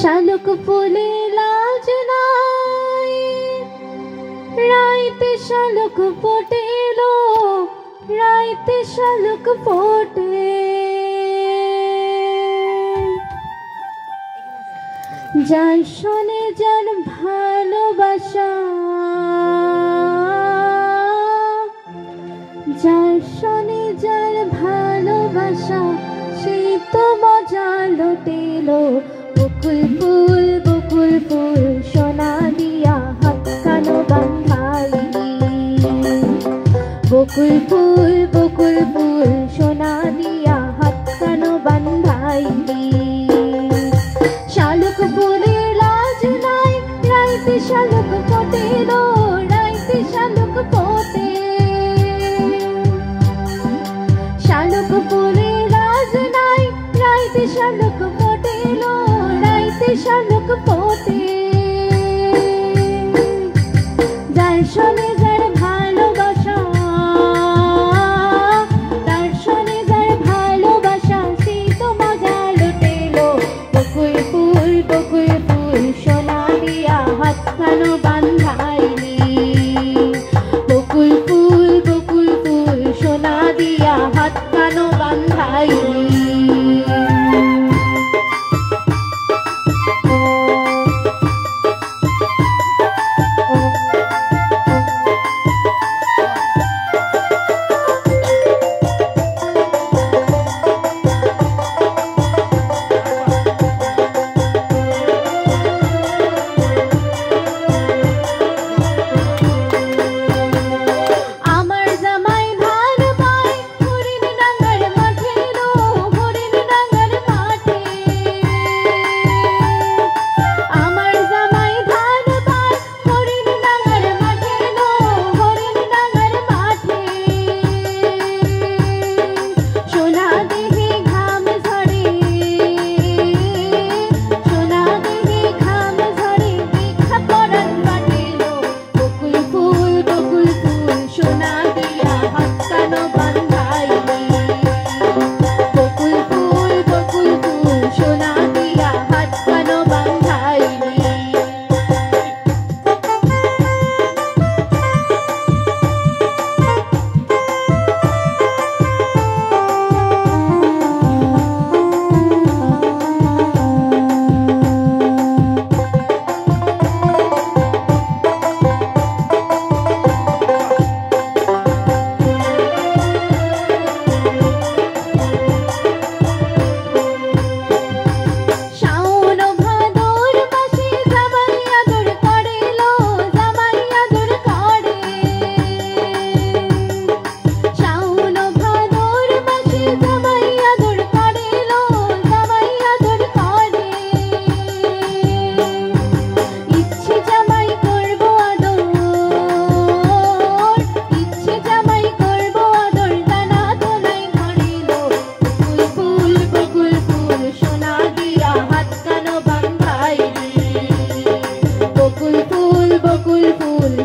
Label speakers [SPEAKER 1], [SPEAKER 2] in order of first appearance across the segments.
[SPEAKER 1] শালুক ফুলে লাজ নাই, রাইতে শালুক ফোটেলো, রাইতে শালুক ফোটে। যার শোনে যার ভালোবাসা, যার শোনে যার ভালোবাসা, সেই তো মজা লুটেলো। বকুল ফুল সোনা দিয়া হাত কানো বাঁধাইলি। বকুল ফুল সোনা দিয়া হাত কানো বাঁধাইলি। শালুক ফুলে লাজ নাই, রাইতে শালুক ফোটেলো, রাইতে শালুক ফোটে। শালুক ফুলে লাজ নাই, রাইতে শালুক ফোটেলো, রাইতে শালুক ফোটে। যার শোনে যার ভালোবাসা, তার শোনে যার ভালোবাসা, সেই তো মজা লুটেলো। বকুল ফুল সোনা দিয়া হাত কানো বাঁধাইলি। বকুল ফুল সোনা দিয়া হাত কানো বাঁধাইলি।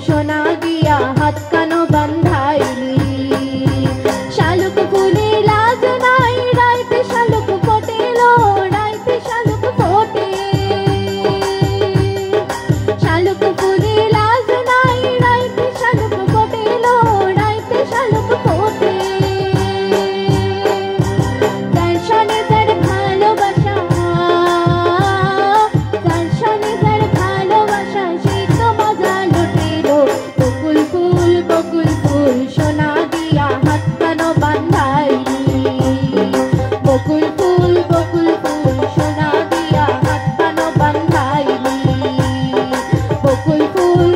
[SPEAKER 1] সোনা দিয়া হাত কানো বাঁধাইলি। শালুক ফুলে লাজ নাই, রাইতে শালুক ফোটেলো, রাইতে শালুক ফোটে। শালুক ফুলে লাজ নাই, রাইতে শালুক ফোটেলো, রাইতে শালুক ফোটে। যার শোনে যার ভালোবাসা, যার শোনে যার ভালোবাসা, সেই তো মজা লুটেলো। বকুল ফুল সোনা দিয়া হাত কানো বাঁধাইলি। বকুল ফুল সোনা দিয়া হাত কানো বাঁধাইলি। বকুল ফুল